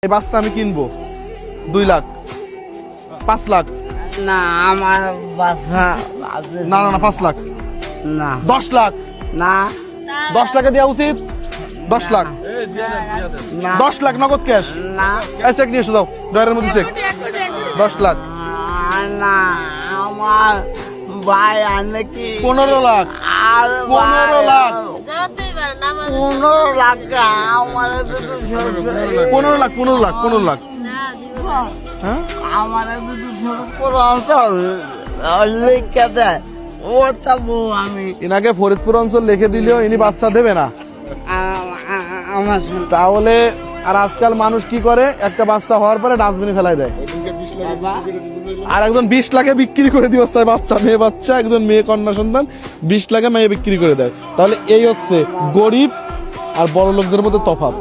এই বাচ্চা আমি কিনবো 2 লাখ 5 লাখ না আমার বাসা না না না 5 লাখ না 10 লাখ না 10 লাখে দেওয়া উচিত 10 লাখ না 10 লাখ নগদ ক্যাশ না এই চেক নিয়ে এসে দাও ডয়ারের মধ্যে চেক 10 লাখ না আমার ভাই আনে কি 15 লাখ আর 15 লাখ 15 লাখ আমার 15 লাখ 15 লাখ 15 লাখ হ্যাঁ আমার দুটো শুরু করে অঞ্চল লিখে দেয় ওটা বউ আমি ইনাকে ফরিদপুর অঞ্চল লিখে দিলেও ইনি বাচ্চা দেবে না আমার তাহলে আর আজকাল মানুষ কি করে একটা বাচ্চা হওয়ার পরে ডাস্টবিনে ফেলাই দেয় আর একজন 20 লাখে বিক্রি করে দিবে স্যার বাচ্চা মেয়ে বাচ্চা একজন মেয়ে কন্যা সন্তান 20 লাখে মেয়ে বিক্রি করে দেয় তাহলে এই হচ্ছে গরিব আর বড় লোকদের মধ্যে তফাৎ